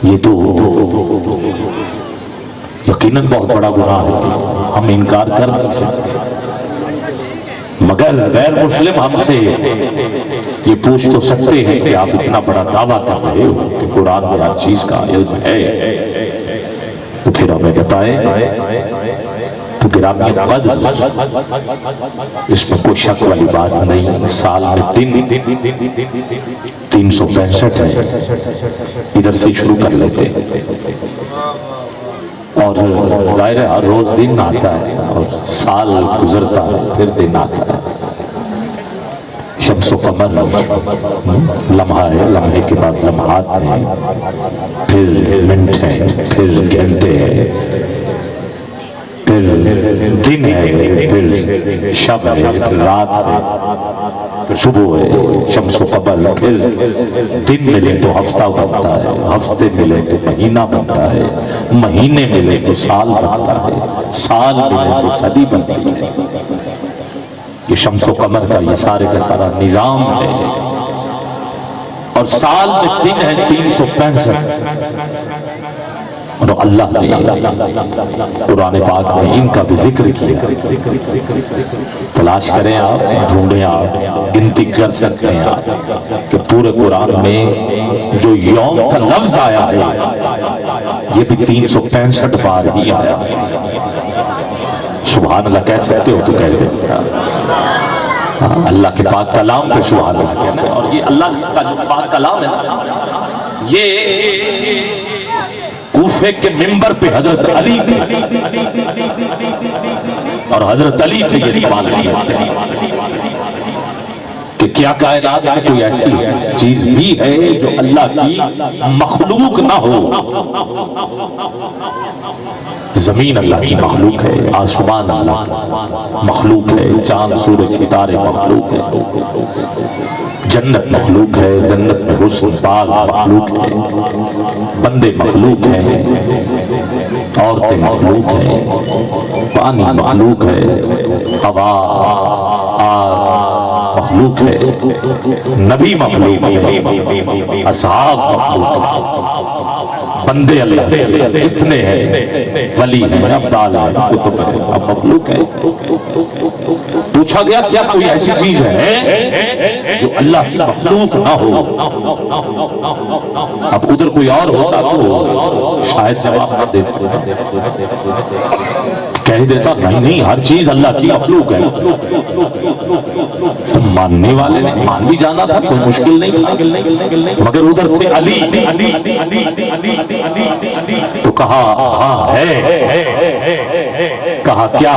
یہ تو یقیناً بہت بڑا گناہ ہے، ہم انکار کر نہیں سکتے، مگر غیر مسلم ہم سے یہ پوچھ تو سکتے ہیں کہ آپ اتنا بڑا دعویٰ کر رہے ہو کہ قرآن میں ہر چیز کا علم ہے، تو پھر ہمیں بتائیں تو گرامی قدر، اس میں کوئی شک والی بات نہیں، سال میں دن 365 ہے، ادھر سے شروع کر لیتے اور ظاہر ہے ہر روز دن آتا ہے اور سال گزرتا ہے پھر دن آتا ہے، شمس و قمر لمحہ ہے، لمحے کے بعد لمحات ہیں، پھر منٹ ہیں، پھر گھنٹے ہیں، پھر دن ہے، پھر شب ہے، پھر رات ہے، پھر صبح ہے، شمس و قمر، پھر دن ملے تو ہفتہ بنتا ہے، ہفتے ملے تو مہینہ بنتا ہے، مہینے ملے تو سال بنتا ہے، سال ملے تو صدی بنتی ہے۔ یہ شمس و قمر کا یہ سارے کا سارا نظام ہے، اور سال میں دن ہے 365، اور اللہ نے قرآن پاک میں ان کا بھی ذکر کیا، تلاش کریں آپ، ڈھونڈیں آپ، گنتی کر سکتے ہیں آپ کہ پورے قرآن میں جو یوم کا لفظ آیا ہے یہ بھی 365 بار ہی آیا ہے۔ سبحان اللہ کہہ سکتے ہو تو کہہ دیں، اللہ کے پاک کلام پہ سبحان اللہ کہنا ہے، اور یہ اللہ کا جو پاک کلام ہے نا، یہ کوفے کے منبر پہ حضرت علی تھے اور حضرت علی سے یہ سوال کیا کہ کیا کائنات میں کوئی ایسی چیز بھی ہے جو اللہ کی مخلوق نہ ہو؟ زمین اللہ کی مخلوق ہے، آسمان اللہ کی مخلوق ہے، چاند سورج ستارے مخلوق ہے، جنت مخلوق ہے، جنت میں حسن باغ مخلوق ہے، بندے مخلوق ہیں، عورتیں مخلوق ہیں، پانی مخلوق ہے، ہوا مخلوق ہے، نبی مخلوق ہے، اصحاب مخلوق ہے، بندے اللہ کے اتنے ہیں، ولی ہیں، ابدال ہیں، کتب ہیں، اب مخلوق ہے۔ پوچھا گیا کیا کوئی ایسی چیز ہے جو اللہ کی مخلوق نہ ہو؟ اب ادھر کوئی اور ہوتا تو شاید جواب نہ دے سکتا، کہہ دیتا نہیں ہر چیز اللہ کی مخلوق ہے، تو ماننے والے نے مان بھی جانا تھا، کوئی مشکل نہیں تھا، مگر ادھر تھے علی، تو کہا ہاں ہے، کہا کیا؟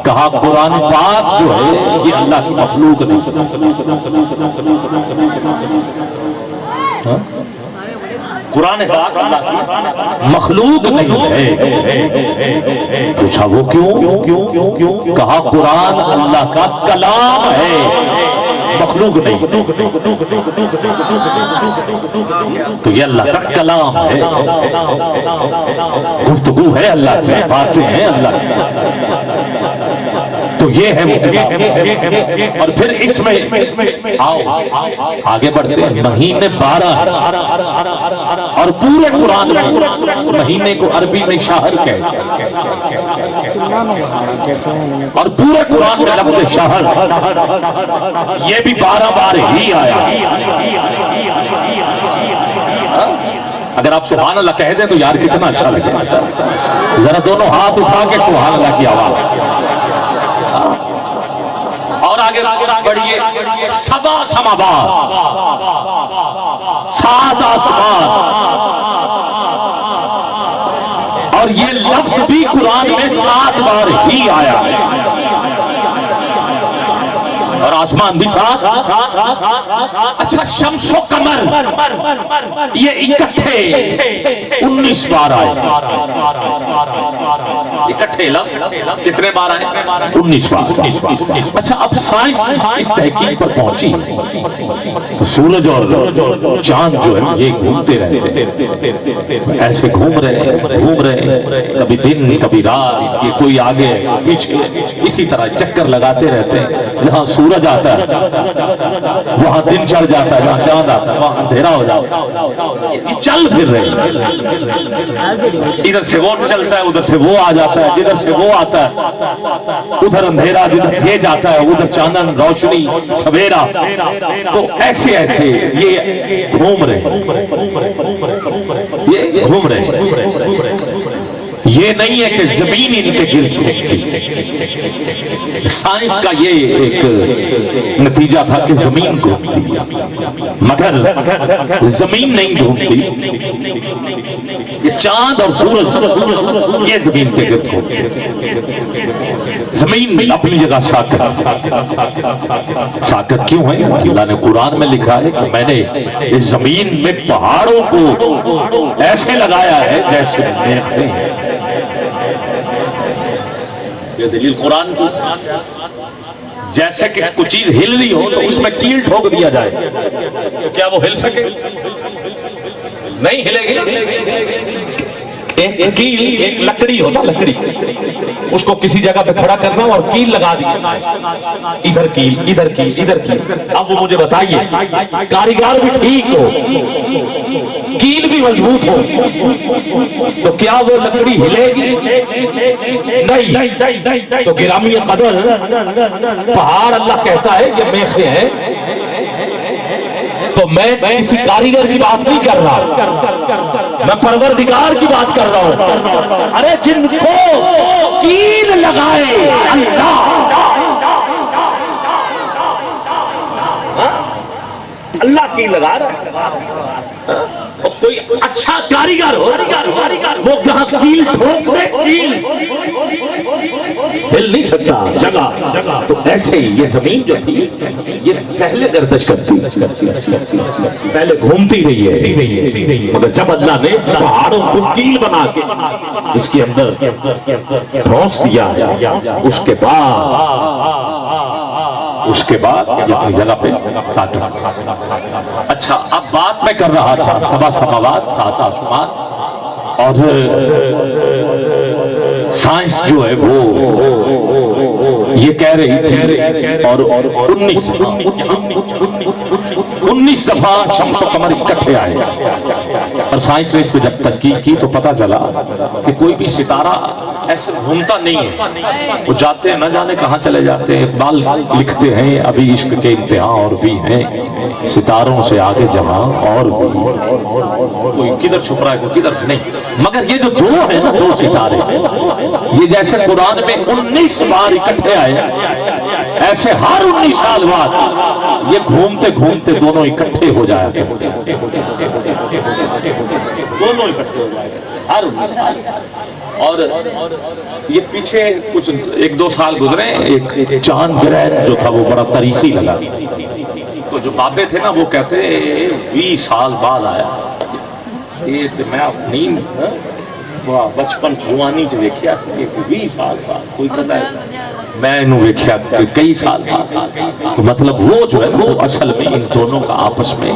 کہا قرآن پاک جو ہے یہ اللہ کی مخلوق نہیں، قرآن پاک اللہ کی مخلوق نہیں ہے۔ پوچھا وہ کیوں؟ کہا قرآن اللہ کا کلام ہے، مخلوق نہیں، تو یہ اللہ کا کلام ہے، گفتگو ہے اللہ کی، باتیں ہیں اللہ کی، تو یہ ہے وہ کلام۔ اور پھر اس میں آؤ آگے بڑھتے ہیں، مہینے 12 اور پورے قرآن میں مہینے کو عربی میں شہر کہتے ہیں، اور پورے قرآن میں لفظ شہر یہ بھی 12 بار ہی آیا۔ اگر آپ سبحان اللہ کہہ دیں تو یار کتنا اچھا لگے، ذرا دونوں ہاتھ اٹھا کے سبحان اللہ کی آواز، اور آگے بڑھیے، 7 سماوات، 7 آسمان، اور یہ لفظ بھی قرآن میں 7 بار ہی آیا ہے، اور آسمان بھی 7۔ اچھا شمس و قمر یہ اکٹھے 19 بار آئے، اکٹھے لفظ کتنے بار آئے؟ 19 بار۔ اچھا اب سائنس اس تحقیق پر پہنچی تو سورج اور چاند جو ہے یہ گھومتے رہتے، ایسے گھوم رہے، کبھی دن کبھی رات، یہ کوئی آگے پیچھے، اسی طرح چکر لگاتے رہتے ہیں، جہاں سورج جاتا ہے وہاں دن چڑھ جاتا ہے، جہاں چاند آتا ہے وہاں اندھیرا ہو جاتا ہے. یہ چل پھر رہے ہیں، ادھر سے وہ چلتا ہے ادھر سے وہ آ جاتا ہے، جدھر سے وہ آتا ہے ادھر اندھیرا، جدھر یہ جاتا ہے ادھر چاندن، روشنی، سویرا. تو ایسے ایسے یہ گھوم رہے ہیں، یہ گھوم رہے ہیں. یہ نہیں ہے کہ زمین ان کے گرد گھومتی. سائنس کا یہ ایک نتیجہ تھا کہ زمین گھومتی مگر زمین نہیں گھومتی. یہ چاند اور سورج یہ زمین کے گرد گھومتے. زمین اپنی جگہ ساکت کیوں ہے؟ اللہ نے قرآن میں لکھا ہے کہ میں نے اس زمین میں پہاڑوں کو ایسے لگایا ہے جیسے میخیں ہیں. یہ دلیل قرآن کی. جیسے کہ کوئی چیز ہل رہی ہو تو اس میں کیل ٹھوک دیا جائے تو کیا وہ ہل سکے؟ نہیں ہلے گی. ایک کیل، ایک لکڑی ہو نا، لکڑی اس کو کسی جگہ پہ کھڑا کرنا اور کیل لگا دی، ادھر کیل ادھر کیل ادھر کیل. اب وہ مجھے بتائیے کاریگر بھی ٹھیک ہو، کیل بھی مضبوط ہو تو کیا وہ لکڑی ہلے گی؟ نہیں. تو گرامی قدر پہاڑ اللہ کہتا ہے یہ میخیں ہیں. تو میں کسی کاریگر کی بات نہیں کر رہا، میں پروردگار کی بات کر رہا ہوں. ارے جن کو کیل لگائے اللہ کیل لگا رہا ہے. کوئی اچھا کاریگر ہو وہ جہاں کیل ٹھوک دے کیل ہل نہیں سکتا جگہ. تو ایسے ہی یہ زمین جو تھی یہ پہلے گردش کرتی، پہلے گھومتی رہی ہے، مگر جب اللہ نے پہاڑوں کو کیل بنا کے اس کے اندر ٹھونس دیا اس کے بعد یہ اپنی جگہ پہ ساکت. اچھا اب بات میں کر رہا تھا سبا سماوات، سات آسمان، اور سائنس جو ہے وہ یہ کہہ رہی تھی اور 19 دفعہ شمس و قمر اکٹھے آئے. اور سائنس نے اس پہ جب تحقیق کی تو پتا چلا کہ کوئی بھی ستارہ ایسے گھومتا نہیں ہے، وہ جاتے ہیں نہ جانے کہاں چلے جاتے ہیں. اقبال لکھتے ہیں ابھی عشق کے امتحان اور بھی ہیں، ستاروں سے آگے جہاں اور بھی، کوئی کدھر چھپ رہا ہے کوئی کدھر نہیں. مگر یہ جو دو ہیں نا، دو ستارے، یہ جیسے قرآن میں 19 بار اکٹھے آئے، ایسے ہر 19 سال بعد یہ گھومتے گھومتے دونوں اکٹھے ہو جایا کرتے ہیں. دونوں اکٹھے ہو جائے ہر 19 سال. اور یہ پیچھے کچھ 1-2 سال گزرے، ایک چاند گرہن جو تھا وہ بڑا تاریخی لگا. تو جو بابے تھے نا وہ کہتے 20 سال بعد آیا. یہ میں اپنی بچپن جوانی جو ویکھیا 20 سال بعد کوئی کہتا ہے میں انہوں ویکھیا کئی سال بعد. تو مطلب وہ جو ہے وہ اصل میں ان دونوں کا آپس میں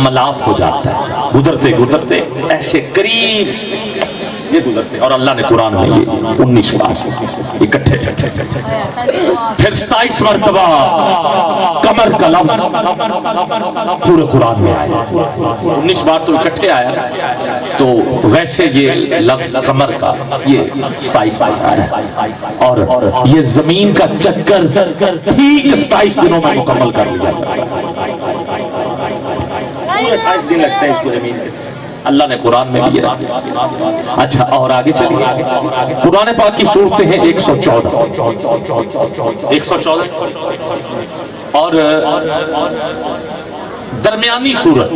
ملاپ ہو جاتا ہے، گزرتے گزرتے ایسے قریب یہ گزرتے. اور اللہ نے قرآن میں یہ 19 بار اکٹھے. پھر 27 مرتبہ قمر کا لفظ پورے قرآن میں آیا. 19 بار تو اکٹھے آیا، تو ویسے یہ لفظ قمر کا یہ 27 بار آیا. اور یہ زمین کا چکر ٹھیک 27 دنوں میں مکمل کر لیا. پورے 27 دن لگتے ہیں اس کو زمین کے چکر. اللہ نے قرآن میں بھی یہ. اچھا اور آگے چلیے. قرآن پاک کی صورتیں ہیں 114 اور درمیانی صورت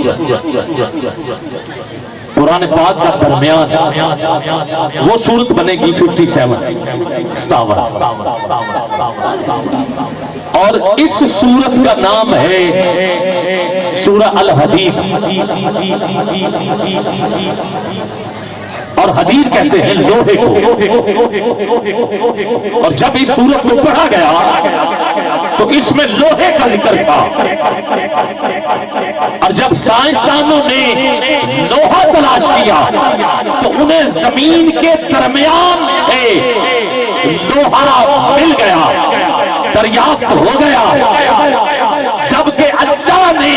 قرآن پاک کا درمیان وہ صورت بنے گی 57 اور اس صورت کا نام ہے سورہ الحدید. اور حدید کہتے ہیں لوہے کو. اور جب اس صورت کو پڑھا گیا تو اس میں لوہے کا ذکر تھا. اور جب سائنسدانوں نے لوہا تلاش کیا تو انہیں زمین کے درمیان سے لوہا مل گیا. دریافت ہو گیا جبکہ اللہ نے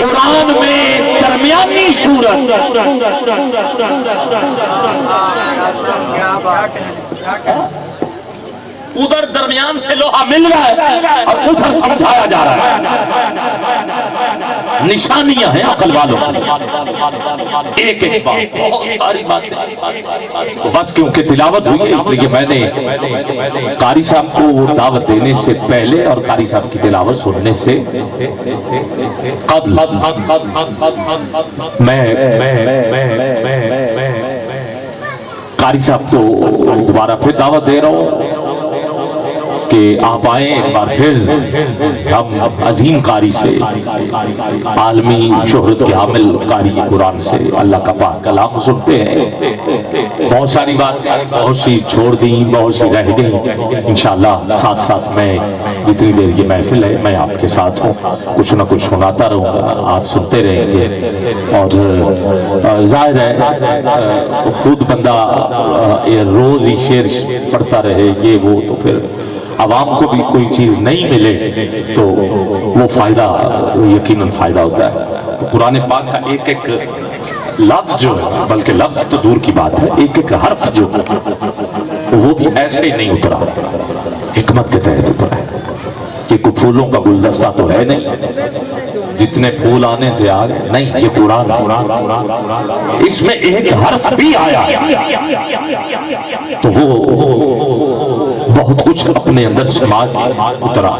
قرآن میں درمیانی صورت ادھر درمیان سے لوہا مل رہا ہے اور ادھر سمجھایا جا رہا ہے. نشانیاں ہیں عقل والوں کی. ایک ایک بات بہت ساری باتیں تو بس کیونکہ تلاوت ہوئی ہے اس لیے میں نے قاری صاحب کو دعوت دینے سے پہلے اور قاری صاحب کی تلاوت سننے سے قبل میں قاری صاحب کو دوبارہ پھر دعوت دے رہا ہوں کہ آپ آئیں ایک بار پھر ہم عظیم قاری سے عالمی شہرت کے حامل قاری قرآن سے اللہ کا پاک کلام سنتے ہیں. بہت ساری بات بہت سی چھوڑ دیں بہت سی رہ گئی. انشاءاللہ ساتھ ساتھ میں جتنی دیر یہ محفل ہے میں آپ کے ساتھ ہوں کچھ نہ کچھ سناتا رہوں گا آپ سنتے رہیں گے. اور ظاہر ہے خود بندہ روز ہی شعر پڑھتا رہے یہ وہ تو پھر عوام کو بھی کوئی چیز نہیں ملے تو وہ فائدہ یقیناً فائدہ ہوتا ہے. تو قرآن پاک کا ایک ایک لفظ جو ہے بلکہ لفظ تو دور کی بات ہے ایک ایک حرف جو وہ بھی ایسے ہی نہیں اترا حکمت کے تحت اترا ہے. یہ کوئی پھولوں کا گلدستہ تو ہے نہیں جتنے پھول آنے تھے آگے نہیں یہ قرآن اس میں ایک حرف بھی آیا تو وہ بہت کچھ اپنے اندر سما کے اترا.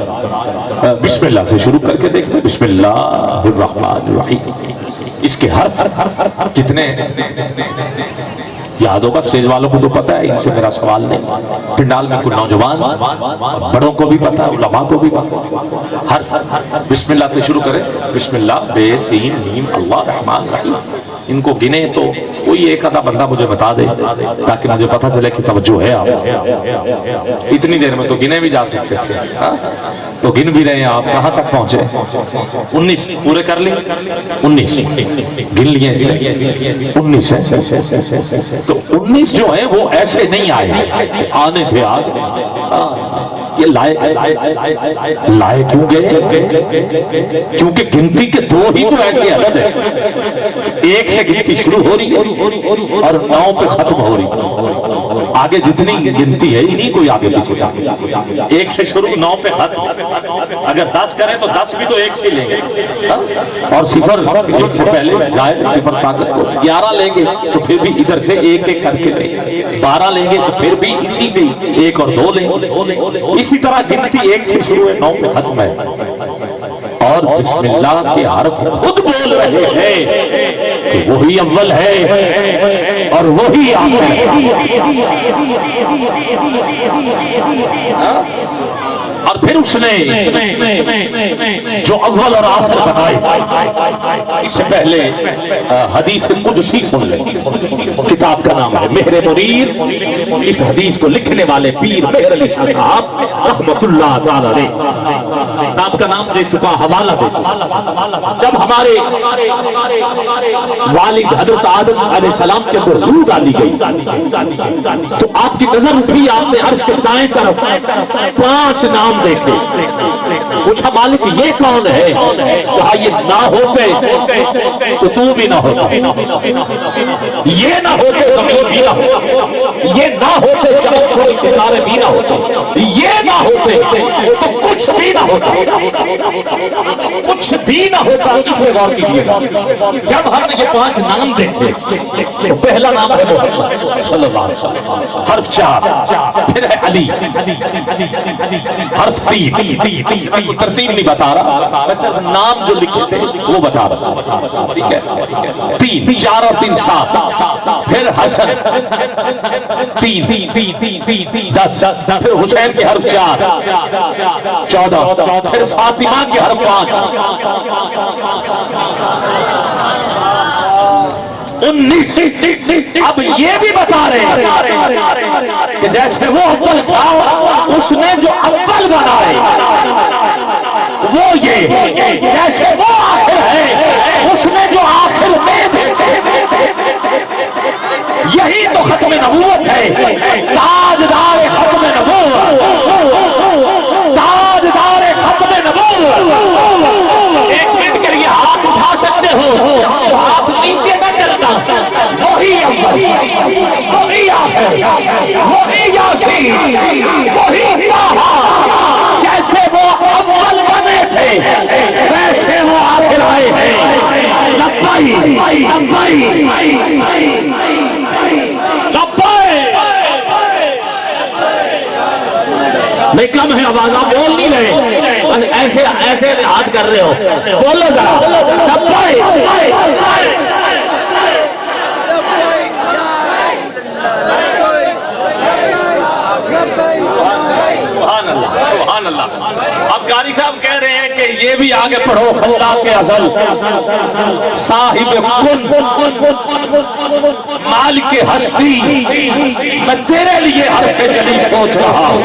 بسم اللہ سے شروع کر کے دیکھیں. بسم اللہ الرحمن الرحیم. اس کے حرف کتنے یاد ہوگا اسٹیج والوں کو تو پتہ ہے ان سے میرا سوال نہیں. پنڈال میں کوئی نوجوان بڑوں کو بھی پتہ ہے علماء کو بھی پتہ ہے. حرف بسم اللہ سے شروع کریں. بسم اللہ بے سین میم اللہ رحمان رحیم. ان کو گنے تو کوئی ایک آدھا بندہ مجھے بتا دے تاکہ مجھے پتہ چلے کہ توجہ ہے آپ. اتنی دیر میں تو گنے بھی جا سکتے تھے تو گن بھی رہے ہیں آپ. کہاں تک پہنچے 19 پورے کر لی 19 گن لیے 19 ہے. تو 19 جو ہے وہ ایسے نہیں آئے آنے تھے آگے. یہ لائے کیوں گئے کیونکہ گنتی کے دو ہی تو ایسے عدد ہے. ایک سے گنتی شروع ہو رہی ہے اور 9 پہ ختم ہو رہی ہے. آگے جتنی گنتی ہے نہیں کوئی آگے پیچھے کا. ایک سے شروع 9 پہ ختم. اگر 10 کریں تو 10 بھی تو ایک سے لیں گے اور صفر ایک سے پہلے جائے صفر طاقت کو 11 لیں گے تو پھر بھی ادھر سے ایک ایک کر کے لیں گے. 12 لیں گے تو پھر بھی اسی سے ایک اور 2 لیں گے. اسی طرح گنتی ایک سے شروع ہے 9 پہ ختم ہے. اور بسم اللہ کے حرف خود بول رہے ہیں کہ وہی اول ہے اور وہی آخر ہے. اور پھر اس نے جو اول اور آخر بنائے اس سے پہلے حدیث قدسی سن لیں. کتاب کا نام ہے مہر منیر. اس حدیث کو لکھنے والے پیر مہر علی شاہ صاحب رحمت اللہ تعالی علیہ کتاب کا نام دے چکا حوالہ دے چکا. جب ہمارے والد حضرت آدم علیہ السلام کے اندر روح ڈالی گئی تو آپ کی نظر اٹھی آپ نے عرش کے دائیں طرف 5 نام دیکھے. پوچھا مالک یہ کون ہے؟ کہا یہ نہ ہوتے تو تو بھی نہ ہوتا. یہ نہ ہوتے تو بھی نہ ہوتا. یہ نہ ہوتے چمک چھوڑے ستارے بھی نہ ہوتے. یہ نہ ہوتے تو کچھ بھی نہ ہوتا. کچھ بھی نہ ہوتا. اس میں غور کیجئے گا. جب ہم نے یہ 5 نام دیکھے تو پہلا نام ہے محمد صلی اللہ علیہ وسلم. حرف 4. پھر ہے علی. حرف 3. ترتیب نہیں بتا رہا نام جو لکھے تھے وہ بتا رہا. ٹھیک ہے 3 4 اور 3 7. پھر حسن 3 10. پھر حسین کے حرف 4 14. پھر فاطمہ کے حرف 5 19. اب یہ بھی بتا رہے ہیں کہ جیسے وہ اول تھا اس نے جو اول بنائے وہ یہ جیسے وہ آخر ہے اس نے جو آخر میں بھیجے. یہی تو ختم نبوت ہے. تاجدار ختم نبوت نیچے نہ کرنا، وہی اول، وہی آخر، وہی یاسین، وہی طٰہٰ، جیسے وہ اول بنے تھے ویسے وہ آخر آئے ہیں۔ لبیک لبیک لبیک، نہیں کم ہے آواز، آپ بول نہیں رہے، ایسے ایسے ہاتھ کر رہے ہو، بولو ذرا لبیک۔ سبحان اللہ سبحان اللہ۔ اب قاری صاحب کہہ رہے ہیں کہ یہ بھی آگے پڑھو، خلاق ازل، صاحب کن، مالک ہستی، میں تیرے لیے حرف جلی سوچ رہا ہوں۔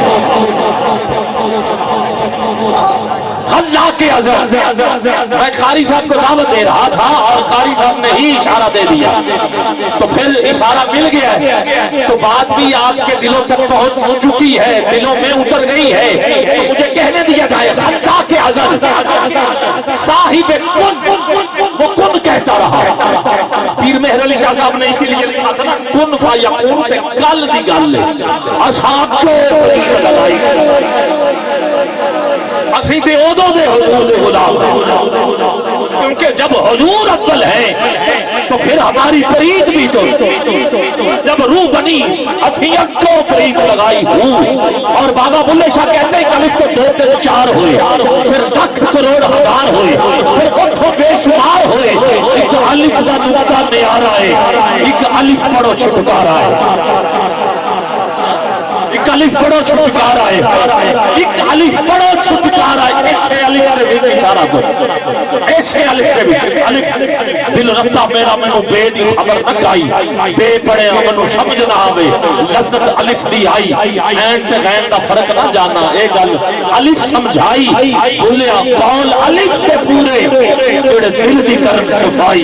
خلاق ازل، میں قاری صاحب کو دعوت دے رہا تھا اور قاری صاحب نے ہی اشارہ دے دیا، تو پھر اشارہ مل گیا ہے تو بات بھی آپ کے دلوں تک پہنچ چکی ہے، دلوں میں اتر گئی ہے، تو مجھے کہنے دیا جائے خلاق ازل، صاحب کن، وہ کن کہتا رہا۔ پیر مہر علی شاہ صاحب نے اسی لیے لکھا تھا نا، کن فیکون تے کل دی گل اصحاب کو لگائی، اسی تے ادو دے حضور دے غلام، کیونکہ جب حضور اول ہے تو پھر ہماری پرید بھی تو، جب روح بنی افیت کو پرید لگائی ہوں، اور بابا بلے شاہ کہتے ہیں کہ الف تو 2 3 4 ہوئے، پھر 1,00,000 کروڑ ہزار ہوئے، پھر اٹھو بے شمار ہوئے، ایک الف دا نقطہ نیارہ ہے، ایک الف پڑھو چھٹکارا ہے، ایک الف پڑھو چھٹکارا ہے، ایک الف پڑھو چھٹکارا ہے، ایسے الف دے وچ سارا کچھ، ایسے الف دے وچ الف دل رکھتا میرا مینوں بے دی خبر نہ کائی، بے پڑھے مینوں سمجھ نہ آوے، لذت الف دی آئی، این تے غین دا فرق نہ جانا، اے گل الف سمجھائی، بولیا قول الف تے پورے جڑے دل دی کرن صفائی۔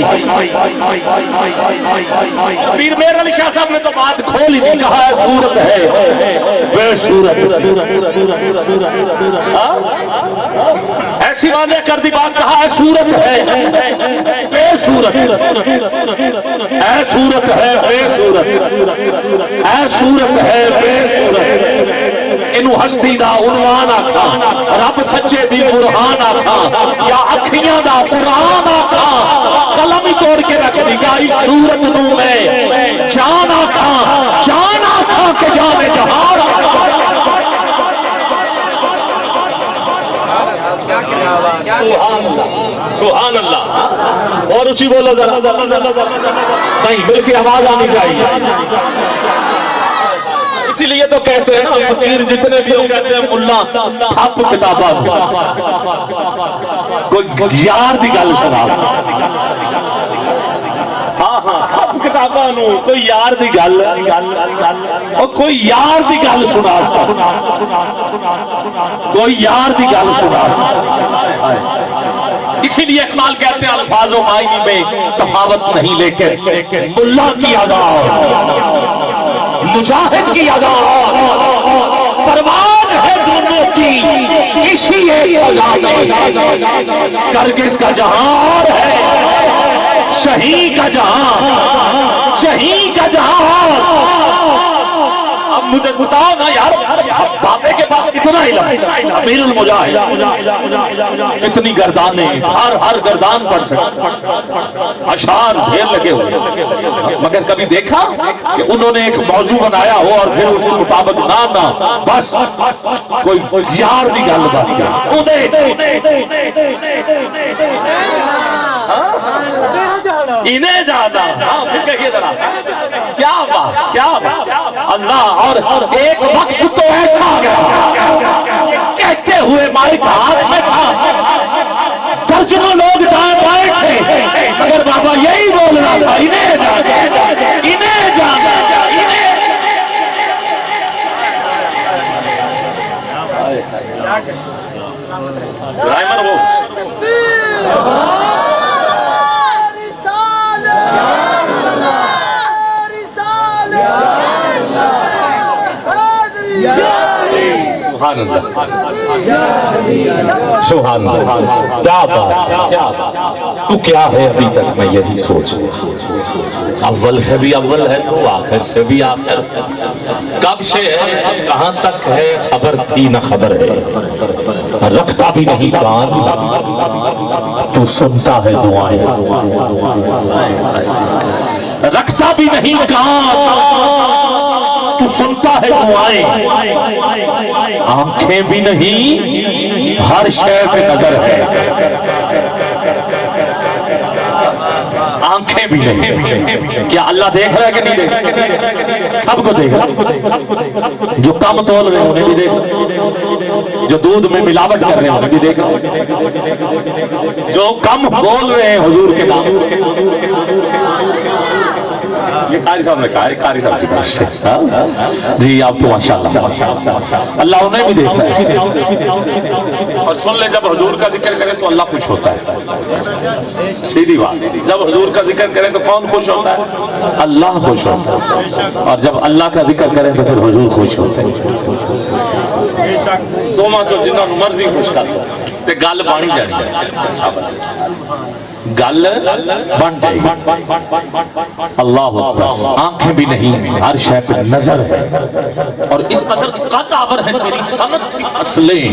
پیر مہر علی شاہ صاحب نے تو بات کھول ہی نہیں، کہا ہے صورت ہے بے صورت، ایسی واضح کر دی بات، کہا ہے صورت ہے بے صورت، اے صورت ہے بے صورت، اے صورت ہے بے صورت، انہوں ہستی دا عنوان آکھا، رب سچے دی برہان آکھا، یا اکھیاں دا قرآن آکھا، قلم ہی توڑ کے رکھ دی گا، اس صورت نو میں جان آکھا، جان آکھا کہ جانے جہار آکھا۔ سبحان اللہ، اور اسی بولو ذرا، نہیں بلکہ آواز آنی چاہیے، اسی لیے تو کہتے ہیں نا فقیر جتنے بھی کہتے ہیں ملا تھپ کتاباں، کوئی یار دی گل سنا، ہاں ہاں تھپ کتاباں نو کوئی یار دی گل، اور کوئی یار دی گل سنا، کوئی یار دی گل سنا۔ اسی لیے اقبال کہتے ہیں الفاظ و معنی میں تفاوت نہیں، لیکن ملا کی ادا، مجاہد کی ادا، پرواز ہے دونوں کی اسی ایک ادا میں، کرگس کا جہاں ہے شہید کا جہاں، شہید کا جہاں۔ اب مجھے بتاؤ نا یار، بابے کے بعد کتنا علم، امیر المجاہد اتنی گردانیں، ہر گردان پر سے اشعار ڈھیر لگے ہوئے، مگر کبھی دیکھا کہ انہوں نے ایک موضوع بنایا ہو اور پھر اس کے مطابق نہ بس کوئی یار دی گل بات انہیں جانا، ہاں پھر کہیے ذرا کیا بات، کیا بات اللہ۔ اور ایک وقت تو ایسا گیا کہتے ہوئے مائک ہاتھ میں تھا، درجنوں لوگ دائیں بائیں تھے، مگر بابا یہی بول رہا تھا انہیں جانا، انہیں جانا، انہیں۔ رائمر وہ سبحان اللہ سبحان اللہ، کیا بات ہے، تو کیا ہے ابھی تک میں یہی سوچ رہا، اول سے بھی اول ہے تو آخر سے بھی آخر، کب سے ہے کہاں تک ہے خبر تھی نہ خبر ہے، رکھتا بھی نہیں کان تو سنتا ہے دعائیں، رکھتا بھی نہیں کان تو سنتا ہے دعائیں، آنکھیں بھی نہیں ہر شے پہ نظر ہے، آنکھیں بھی نہیں، کیا اللہ دیکھ رہا ہے کہ نہیں دیکھ رہا؟ سب کو دیکھ رہا، جو کم تول رہے انہیں بھی دیکھ رہا، جو دودھ میں ملاوٹ کر رہے ہیں انہیں بھی دیکھ رہا، جو کم بول رہے ہیں حضور کے نام، یہ قاری صاحب نے کہا ہے، قاری صاحب کی طرف سے، جی آپ تو ماشاءاللہ اللہ انہیں بھی دیکھ رہا ہے، اور سن لے جب حضور کا ذکر کریں تو اللہ خوش ہوتا ہے، سیدھی بات، جب حضور کا ذکر کریں تو کون خوش ہوتا ہے؟ اللہ خوش ہوتا ہے، اور جب اللہ کا ذکر کریں تو پھر حضور خوش ہوتا ہے، دوما تو جنہوں مرضی خوش کرتا ہے، تے گل بانی جانی ہے، گل بن جائے گی، اللہ اکبر، آنکھیں بھی نہیں ہر شے پہ نظر ہے، اور اس قدر قد آور ہے تیری سنت کی اصلیں